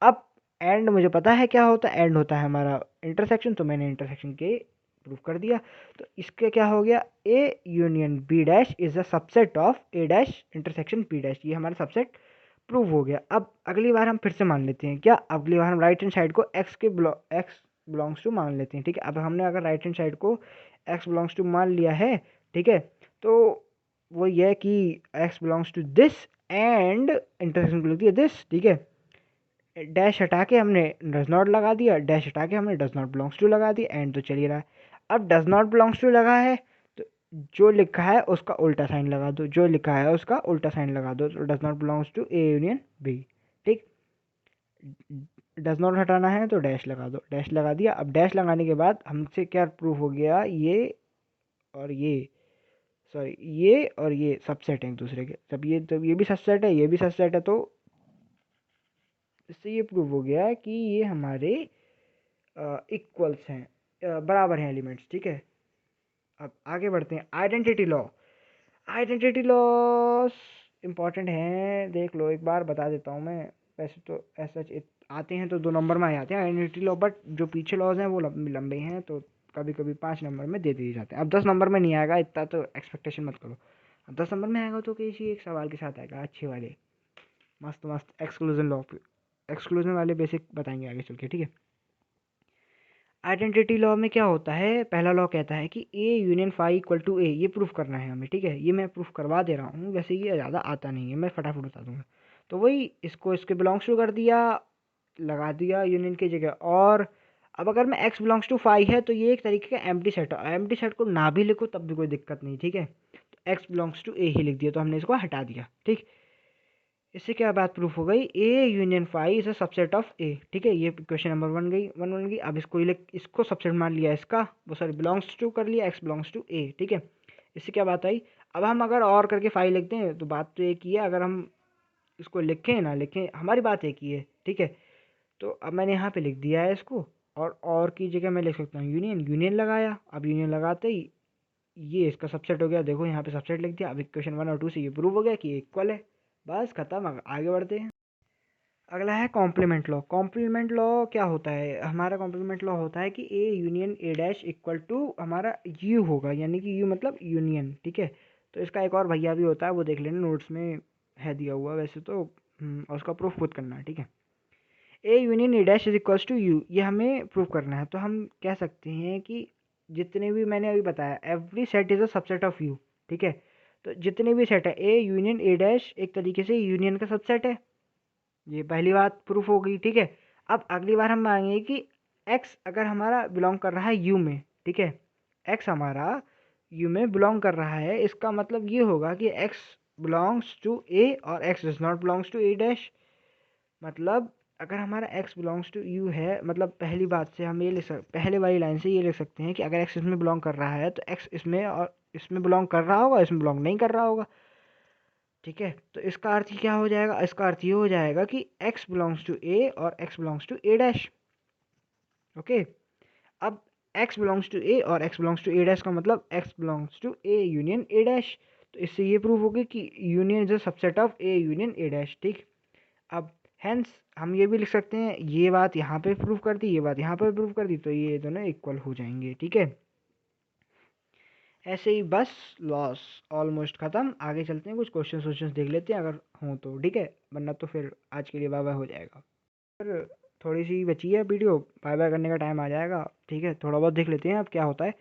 अब एंड मुझे पता है क्या होता है, एंड होता है हमारा इंटरसेक्शन, तो मैंने इंटरसेक्शन के प्रूफ कर दिया। तो इसके क्या हो गया, A union B dash is a subset of A dash intersection B dash, ये हमारा सबसेट प्रूव हो गया। अब अगली बार हम फिर से मान लेते हैं, क्या, अगली बार हम राइट हैंड साइड को एक्स बिलोंग्स टू मान लेते हैं, ठीक है। अब हमने अगर राइट हैंड साइड को एक्स बिलोंग्स टू मान लिया है, ठीक है, तो वो ये कि X belongs to this and intersection को लिख दिया दिस, ठीक है। डैश हटा के हमने डज नॉट लगा दिया, डैश हटा के हमने डज नॉट बिलोंग्स टू लगा दिया, एंड तो चल ही रहा है। अब डज नॉट बिलोंग्स टू लगा है तो जो लिखा है उसका उल्टा साइन लगा दो, जो लिखा है उसका उल्टा साइन लगा दो, तो does not belongs to A union B, ठीक। डज नॉट हटाना है तो डैश लगा दो, डैश लगा दिया। अब डैश लगाने के बाद हमसे क्या प्रूफ हो गया, ये और ये, सॉरी, ये और ये सबसेट है एक दूसरे के, जब ये भी सबसेट है, ये भी सबसेट है, तो इससे ये प्रूव हो गया कि ये हमारे इक्वल्स हैं, बराबर हैं एलिमेंट्स, ठीक है। अब आगे बढ़ते हैं, identity law. Identity loss important हैं, देख लो एक बार, बता देता हूँ मैं। वैसे तो ऐसा आते हैं तो 2 नंबर में आ जाते हैं आइडेंटिटी लॉ, बट जो पीछे लॉज हैं वो लंबे हैं, तो कभी कभी 5 नंबर में दे दिए जाते हैं। अब 10 नंबर में नहीं आएगा, इतना तो एक्सपेक्टेशन मत करो। अब 10 नंबर में आएगा तो किसी एक सवाल के साथ आएगा, अच्छे वाले, मस्त मस्त एक्सक्लूजन लॉ, एक्सक्लूजन वाले बेसिक बताएंगे आगे चल के, ठीक है। आइडेंटिटी लॉ में क्या होता है, पहला लॉ कहता है कि A union phi equal to A, ये प्रूफ करना है हमें, ठीक है। ये मैं प्रूफ करवा दे रहा हूँ, वैसे ये ज़्यादा आता नहीं है, मैं फटाफट बता दूंगा। तो वही इसको इसके बिलोंग्स टू कर दिया, लगा दिया यूनियन की जगह। और अब अगर मैं x बिलोंग्स टू फाई है तो ये एक तरीके का एम्प्टी सेट है, एम्प्टी सेट को ना भी लिखो तब भी कोई दिक्कत नहीं, ठीक है। तो x बिलोंग्स टू ए ही लिख दिया, तो हमने इसको हटा दिया, ठीक। इससे क्या बात प्रूफ हो गई, A union phi is a subset of A, ठीक है। ये क्वेश्चन नंबर वन बन गई। अब इसको सबसेट मान लिया इसका, वो सॉरी बिलोंग्स टू कर लिया, एक्स बिलोंग्स टू ए, ठीक है। इससे क्या बात आई, अब हम अगर और करके फाई लिखते हैं तो बात तो एक ही है, अगर हम इसको लिखें ना लिखें हमारी बात एक ही है, ठीक है। तो अब मैंने यहाँ पे लिख दिया है इसको, और की जगह मैं लिख सकता हूँ यूनियन, यूनियन लगाया। अब यूनियन लगाते ही ये इसका सबसेट हो गया, देखो यहाँ पे सबसेट लिख दिया। अब इक्वेशन 1 और 2 से ये प्रूव हो गया कि इक्वल है, बस खत्म, आगे बढ़ते हैं। अगला है कॉम्प्लीमेंट लॉ। कॉम्प्लीमेंट लॉ क्या होता है, हमारा कॉम्प्लीमेंट लॉ होता है कि A union A dash equal to हमारा यू होगा, यानी कि यू मतलब यूनियन, ठीक है। तो इसका एक और भैया भी होता है, वो देख लेना नोट्स में है दिया हुआ वैसे तो, और उसका प्रूफ खुद करना है, ठीक है। A union A dash is equals to U, ये हमें प्रूव करना है। तो हम कह सकते हैं कि जितने भी मैंने अभी बताया, every set is a subset of you, ठीक है। तो जितने भी सेट है ए यूनियन ए डैश एक तरीके से यूनियन का सबसेट है, ये पहली बात प्रूफ हो गई, ठीक है। अब अगली बार हम मांगेंगे कि x अगर हमारा बिलोंग कर रहा है u में, ठीक है, x हमारा u में बिलोंग कर रहा है, इसका मतलब ये होगा कि x बिलोंग्स टू a और x does not belongs to a dash. मतलब अगर हमारा x बिलोंग्स टू u है, मतलब पहली बात से हम ये पहले वाली लाइन से ये लिख सकते हैं कि अगर x इसमें बिलोंग कर रहा है तो x इसमें और इसमें बिलोंग कर रहा होगा, इसमें बिलोंग नहीं कर रहा होगा, ठीक है। तो इसका अर्थ क्या हो जाएगा, इसका अर्थ ये हो जाएगा कि x बिलोंग्स टू a और x belongs to a dash, okay. अब x बिलोंग्स टू a और x belongs to a dash का मतलब x belongs to a union a dash. तो इससे ये प्रूफ होगी कि union is a subset of a union a dash, ठीक। अब हेंस हम ये भी लिख सकते हैं, ये बात यहाँ पे प्रूफ कर दी, ये बात यहाँ पे प्रूफ कर दी, तो ये दोनों इक्वल हो जाएंगे, ठीक है। ऐसे ही बस लॉस ऑलमोस्ट ख़त्म। आगे चलते हैं, कुछ क्वेश्चन देख लेते हैं अगर हों तो, ठीक है, वरना तो फिर आज के लिए बाय बाय हो जाएगा। फिर थोड़ी सी बची है वीडियो, बाय बाय करने का टाइम आ जाएगा, ठीक है। थोड़ा बहुत देख लेते हैं अब क्या होता है।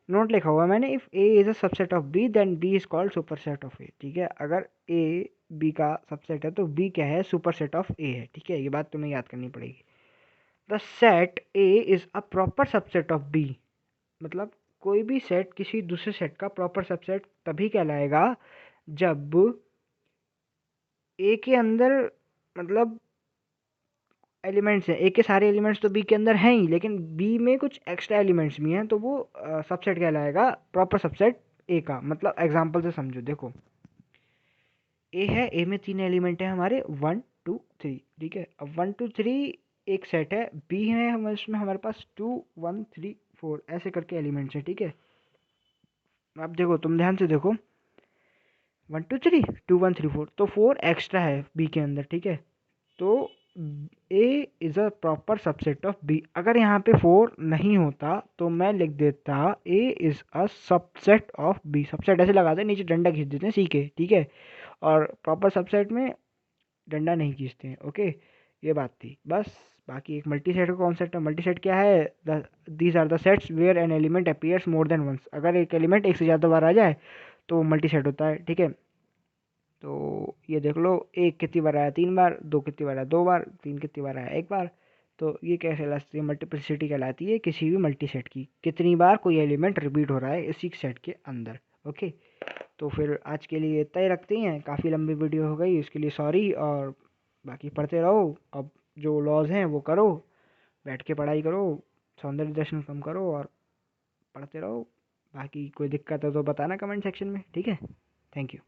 नोट लिखा हुआ है मैंने, if A is a subset of B then B is called superset of A, ठीक है। अगर ए बी का सबसेट है तो बी क्या है, सुपर सेट ऑफ ए है, ठीक है। ये बात तुम्हें याद करनी पड़ेगी। The set A is a proper subset of B, मतलब कोई भी सेट किसी दूसरे सेट का प्रॉपर सबसेट तभी कहलाएगा जब ए के अंदर, मतलब एलिमेंट्स हैं, ए के सारे एलिमेंट्स तो बी के अंदर हैं ही, लेकिन बी में कुछ एक्स्ट्रा एलिमेंट्स भी हैं, तो वो सबसेट कहलाएगा प्रॉपर सबसेट ए का। मतलब एग्जांपल से समझो, देखो ए है, ए में 3 एलिमेंट है हमारे 1 2 3, ठीक है। अब 1 2 3 एक सेट है, बी है हम इसमें हमारे पास 2 1 3 4 ऐसे करके एलिमेंट्स है, ठीक है। अब देखो, तुम ध्यान से देखो, 1 2 3 2 1 3 4, तो 4 एक्स्ट्रा है बी के अंदर, ठीक है। तो A is a proper subset of B. अगर यहाँ पे 4 नहीं होता तो मैं लिख देता A is a subset of B. Subset ऐसे लगाते हैं, नीचे डंडा खींच देते हैं सी के, ठीक है। और प्रॉपर सबसेट में डंडा नहीं खींचते हैं, ओके। ये बात थी बस। बाकी एक मल्टी सेट का कॉन्सेप्ट है। मल्टी सेट क्या है, these are the sets where an element appears more than once. अगर एक एलिमेंट एक से ज़्यादा बार आ जाए तो मल्टी सेट होता है, ठीक है। तो ये देख लो, एक कितनी बार आया, 3 बार, 2 कितनी बार आया, 2 बार, 3 कितनी बार आया, 1 बार। तो ये क्या कहलाती है, मल्टीप्लिसिटी कहलाती है किसी भी मल्टी सेट की, कितनी बार कोई एलिमेंट रिपीट हो रहा है इसी सेट के अंदर, ओके। तो फिर आज के लिए इतना ही रखते हैं, काफ़ी लंबी वीडियो हो गई, इसके लिए सॉरी। और बाकी पढ़ते रहो, अब जो लॉज हैं वो करो, बैठ के पढ़ाई करो, सौंदर्य दर्शन कम करो और पढ़ते रहो। बाकी कोई दिक्कत है तो बताना कमेंट सेक्शन में, ठीक है। Thank you.